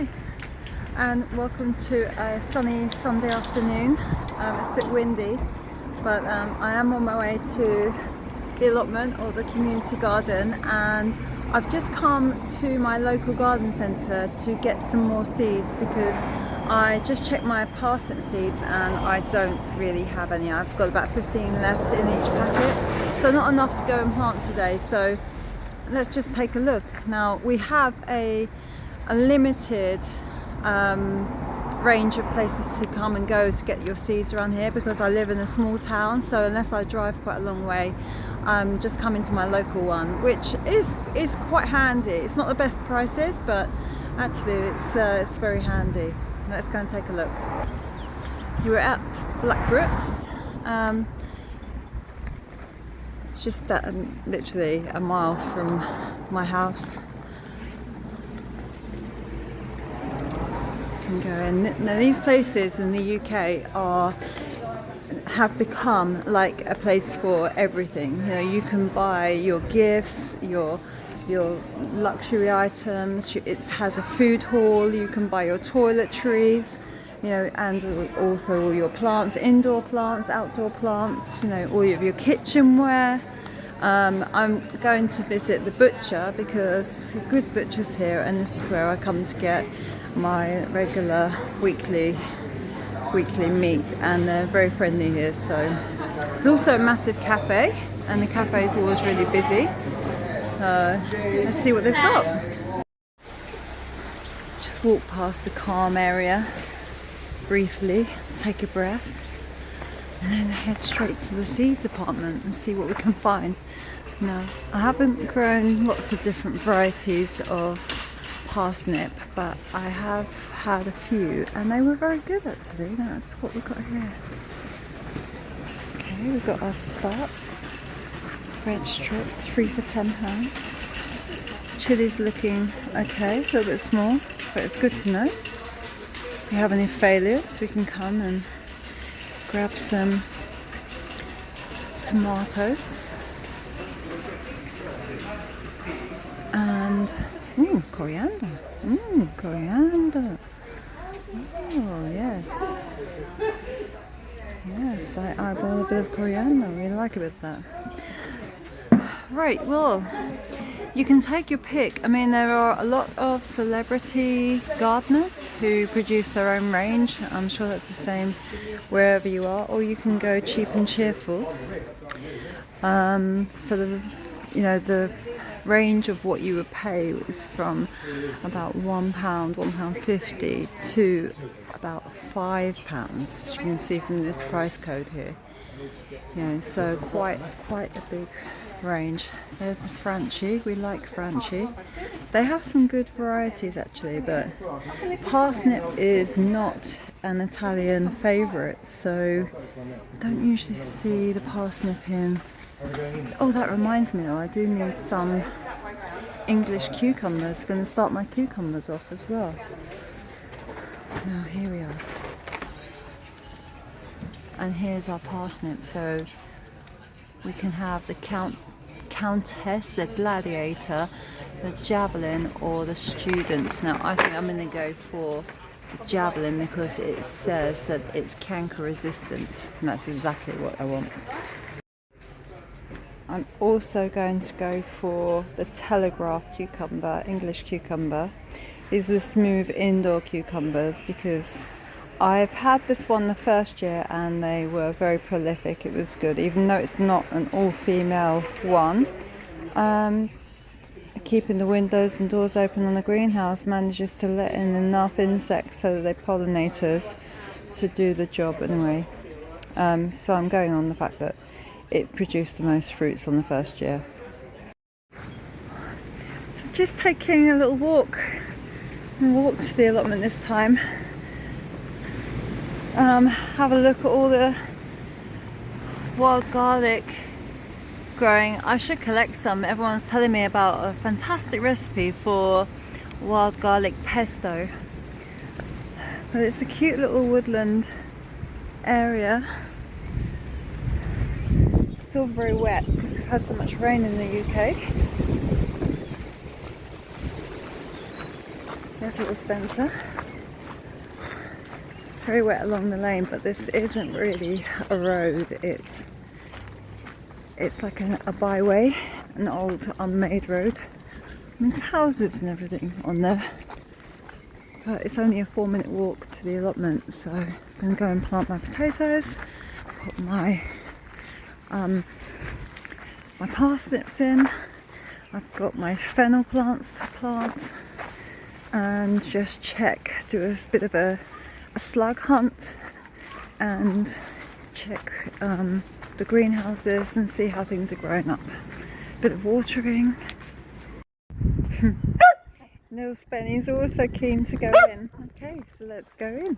Hi and welcome to a sunny Sunday afternoon. It's a bit windy, but I am on my way to the allotment or the community garden, and I've just come to my local garden centre to get some more seeds because I just checked my parsnip seeds and I don't really have any. I've got about 15 left in each packet, so not enough to go and plant today. So let's just take a look. Now we have a limited range of places to come and go to get your seeds around here because I live in a small town, so unless I drive quite a long way, I'm just coming to my local one, which is quite handy. It's not the best prices, but actually it's very handy. Let's go and take a look. You were at Blackbrook's. It's just that literally a mile from my house. Go in. Now these places in the UK have become like a place for everything. You know, you can buy your gifts, your luxury items. It has a food hall. You can buy your toiletries, you know, and also all your plants, indoor plants, outdoor plants. You know, all of your kitchenware. I'm going to visit the butcher because good butchers here, and this is where I come to get my regular weekly meat, and they're very friendly here. So there's also a massive cafe, and the cafe is always really busy. Let's see what they've got. Just walk past the calm area briefly, take a breath, and then head straight to the seed department and see what we can find. Now, I haven't grown lots of different varieties of parsnip, but I have had a few and they were very good actually. That's what we've got here. Okay, we've got our sprouts, red strip, 3 for £10. Chilies looking okay, a little bit small, but it's good to know. If you have any failures, we can come and grab some tomatoes and coriander. Coriander. Oh, yes. Yes, I eyeball a bit of coriander. I really like a bit of that. Right, well, you can take your pick. I mean, there are a lot of celebrity gardeners who produce their own range. I'm sure that's the same wherever you are. Or you can go cheap and cheerful. So the range of what you would pay is from about £1, £1.50 to about £5. You can see from this price code here. Yeah, so quite a big range. There's the Franchi. We like Franchi. They have some good varieties actually, but parsnip is not an Italian favourite, so don't usually see the parsnip in. Oh, that reminds me though, I do need some English cucumbers. Going to start my cucumbers off as well. Now here we are. And here's our parsnip, so we can have the countess, the gladiator, the javelin, or the student. Now I think I'm going to go for the javelin because it says that it's canker resistant, and that's exactly what I want. I'm also going to go for the Telegraph cucumber, English cucumber. These are the smooth indoor cucumbers because I've had this one the first year and they were very prolific. It was good, even though it's not an all-female one. Keeping the windows and doors open on the greenhouse manages to let in enough insects so that they're pollinators to do the job anyway. So I'm going on the fact that it produced the most fruits on the first year. So just taking a little walk to the allotment this time. Have a look at all the wild garlic growing. I should collect some. Everyone's telling me about a fantastic recipe for wild garlic pesto. But it's a cute little woodland area. Still very wet because we've had so much rain in the UK. There's little Spencer. Very wet along the lane, but this isn't really a road. It's like a byway, an old unmade road. There's houses and everything on there, but it's only a 4-minute walk to the allotment. So I'm going to go and plant my potatoes, put my parsnips in. I've got my fennel plants to plant, and just check, do a bit of a slug hunt and check the greenhouses and see how things are growing up. Bit of watering. Little Spenny's also keen to go in. Okay, so let's go in.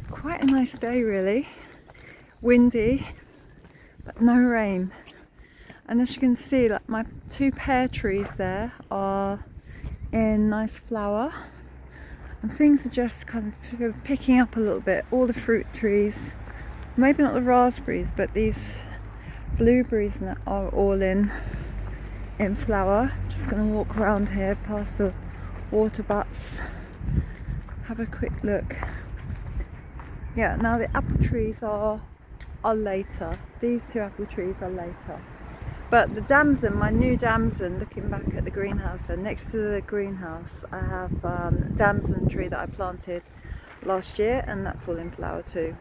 Quite a nice day really. Windy, but no rain. And as you can see, like my 2 pear trees there are in nice flower. And things are just kind of picking up a little bit. All the fruit trees, maybe not the raspberries, but these blueberries are all in flower. Just going to walk around here past the water butts, have a quick look. Yeah, now the apple trees are later. These 2 apple trees are later. But the damson, my new damson, looking back at the greenhouse, and next to the greenhouse I have a damson tree that I planted last year, and that's all in flower too.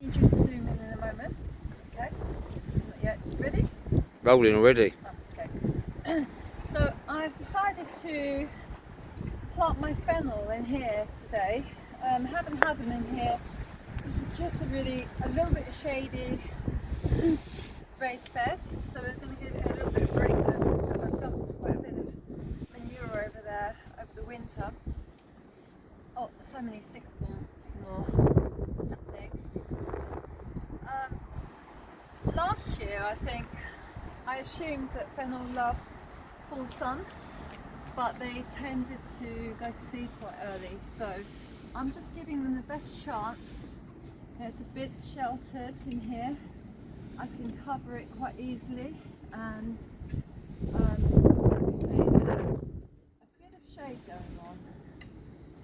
You just zoom in a moment. Okay. Not yet. Ready? Rolling already. Oh, okay. So I've decided to plant my fennel in here today. Haven't had them in here. This is just a little bit shady raised bed, so we're going to give it a little bit of break though, because I've dumped quite a bit of manure over there over the winter. Oh, so many sycamore saplings. Last year I think I assumed that fennel loved full sun, but they tended to go to seed quite early, so I'm just giving them the best chance. It's a bit sheltered in here. I can cover it quite easily, and like I say, it has a bit of shade going on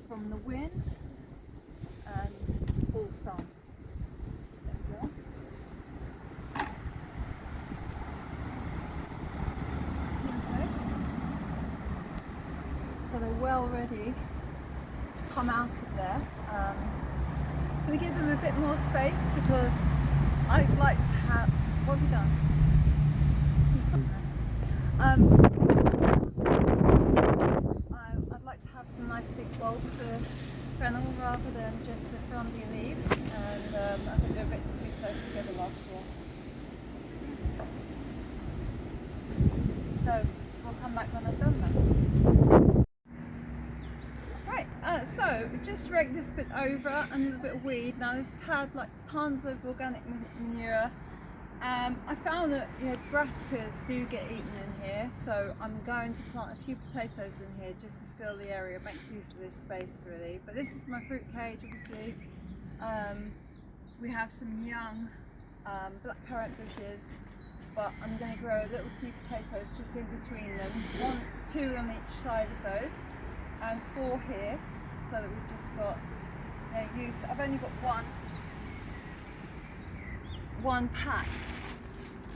from the wind and full sun. There we go. Okay. So they're well ready to come out of there. I'm going to give them a bit more space because I'd like to have. What have you done? You stopped there. I'd like to have some nice big bulbs of fennel rather than just the frondy leaves, and I think they're a bit too close together last year. So we'll come back when I've done that. So just rake this bit over and a little bit of weed. Now this has had like tons of organic manure. I found that brassicas do get eaten in here, so I'm going to plant a few potatoes in here just to fill the area, make use of this space really. But this is my fruit cage obviously. We have some young blackcurrant bushes, but I'm going to grow a little few potatoes just in between them, 2 on each side of those, and 4 here, so that we've just got use. I've only got one pack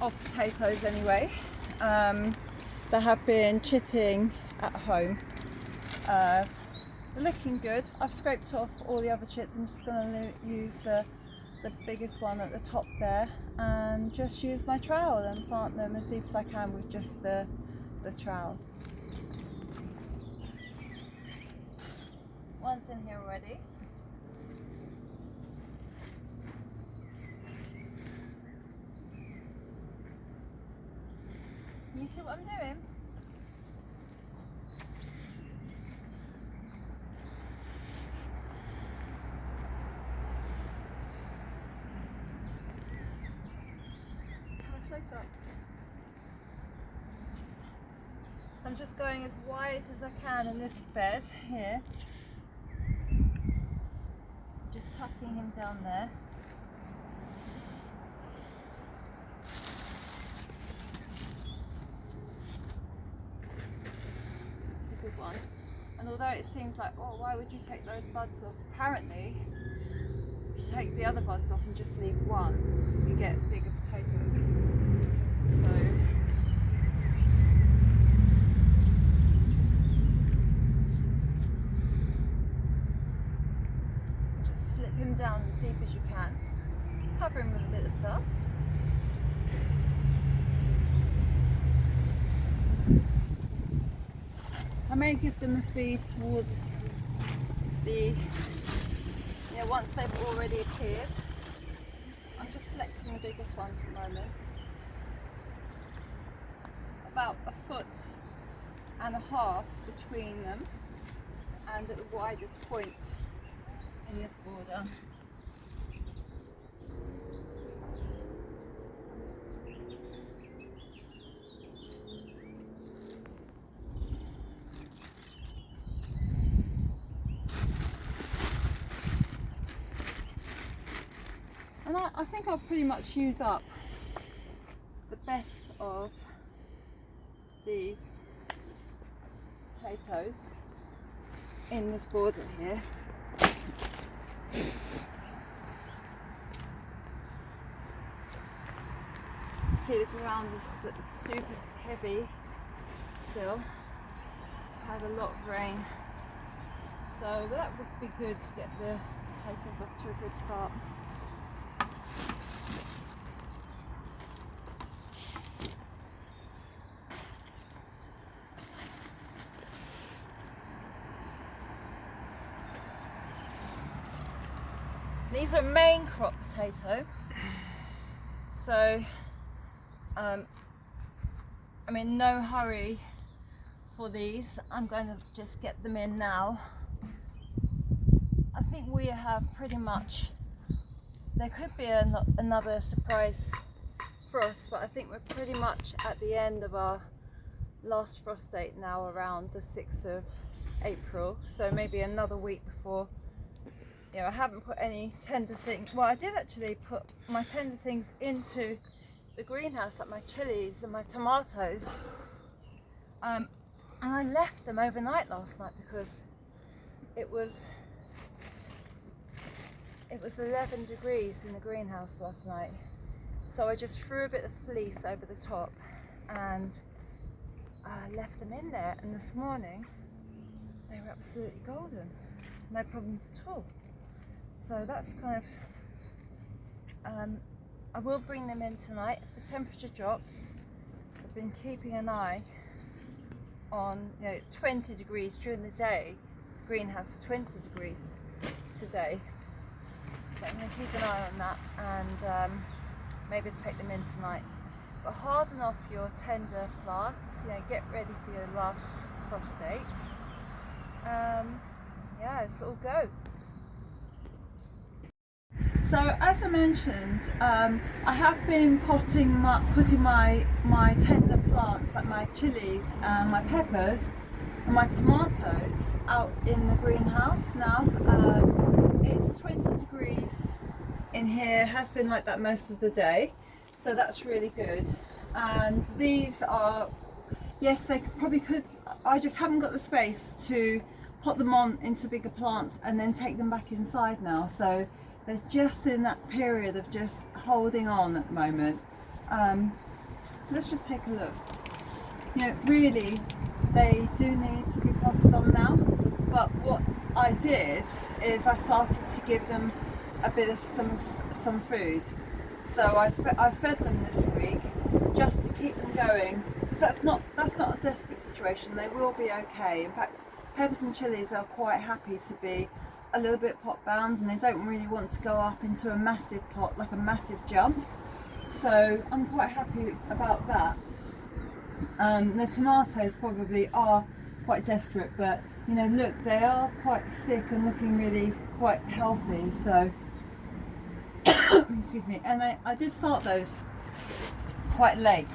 of potatoes anyway. They have been chitting at home. They're looking good. I've scraped off all the other chits. I'm just going to use the biggest one at the top there, and just use my trowel and plant them as deep as I can with just the trowel. One's in here already. Can you see what I'm doing? Have a close up. I'm just going as wide as I can in this bed here. Just tucking him down there. one. And although it seems like, oh, why would you take those buds off? Apparently, if you take the other buds off and just leave one, you get bigger potatoes. So just slip him down as deep as you can. Cover him with a bit of stuff. I may give them a feed towards the, once they've already appeared. I'm just selecting the biggest ones at the moment. About 1.5 foot between them and at the widest point in this border. And I think I'll pretty much use up the best of these potatoes in this border here. See, the ground is super heavy still. Had a lot of rain, so that would be good to get the potatoes off to a good start. These are main crop potato, so I'm in no hurry for these. I'm going to just get them in now. I think we have pretty much, there could be another surprise frost, but I think we're pretty much at the end of our last frost date now, around the 6th of April, so maybe another week before. I haven't put any tender things. Well, I did actually put my tender things into the greenhouse, like my chilies and my tomatoes, and I left them overnight last night because it was 11 degrees in the greenhouse last night. So I just threw a bit of fleece over the top and left them in there, and this morning they were absolutely golden, no problems at all. So that's kind of, I will bring them in tonight if the temperature drops. I've been keeping an eye on 20 degrees during the day. The greenhouse 20 degrees today. So I'm going to keep an eye on that and maybe take them in tonight. But harden off your tender plants, get ready for your last frost date. Yeah, it's all go. So as I mentioned, I have been putting my tender plants, like my chilies and my peppers and my tomatoes, out in the greenhouse now. It's 20 degrees in here, has been like that most of the day, so that's really good. And these are, yes, they probably could, I just haven't got the space to put them on into bigger plants and then take them back inside now, so they're just in that period of just holding on at the moment. Let's just take a look. Really, they do need to be potted on now, but what I did is I started to give them a bit of some food. So I fed them this week just to keep them going. So that's not a desperate situation. They will be okay. In fact, peppers and chilies are quite happy to be a little bit pot bound, and they don't really want to go up into a massive pot, like a massive jump. So I'm quite happy about that. The tomatoes probably are quite desperate, but look, they are quite thick and looking really quite healthy. So excuse me, and I did start those quite late.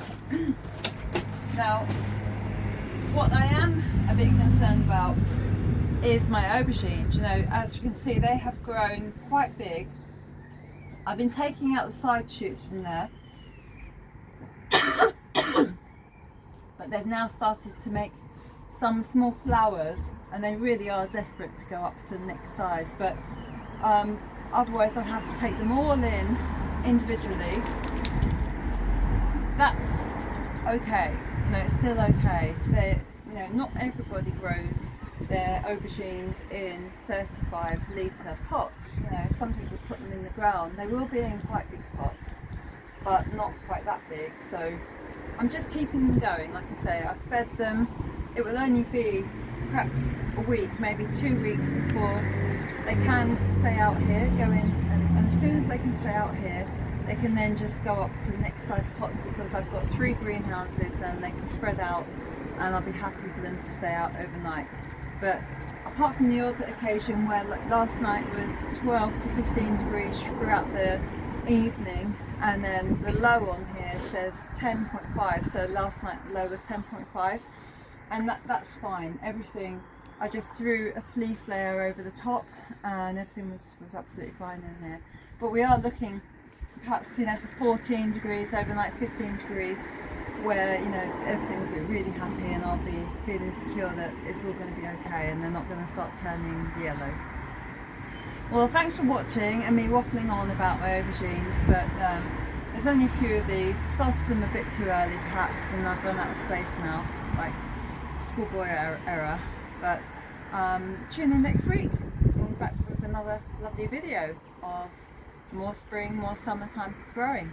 Now, what I am a bit concerned about is my aubergines. As you can see, they have grown quite big. I've been taking out the side shoots from there, but they've now started to make some small flowers, and they really are desperate to go up to the next size, but otherwise I'd have to take them all in individually. That's okay, you know, it's still okay. They, you know, not everybody grows their aubergines in 35 litre pots. You know, some people put them in the ground. They will be in quite big pots, but not quite that big. So I'm just keeping them going. Like I say, I've fed them. It will only be perhaps a week, maybe 2 weeks before they can stay out here, go in, and as soon as they can stay out here, they can then just go up to the next size pots, because I've got 3 greenhouses and they can spread out, and I'll be happy for them to stay out overnight. But apart from the odd occasion where, like last night was 12 to 15 degrees throughout the evening, and then the low on here says 10.5, so last night the low was 10.5, and that's fine. Everything, I just threw a fleece layer over the top and everything was absolutely fine in here. But we are looking perhaps, you know, for 14 degrees overnight, 15 degrees, where, you know, everything will be really happy and I'll be feeling secure that it's all going to be okay and they're not going to start turning yellow. Well, thanks for watching and me waffling on about my aubergines, but there's only a few of these. I started them a bit too early perhaps, and I've run out of space now, like schoolboy error. But tune in next week. We'll be back with another lovely video of more spring, more summertime growing.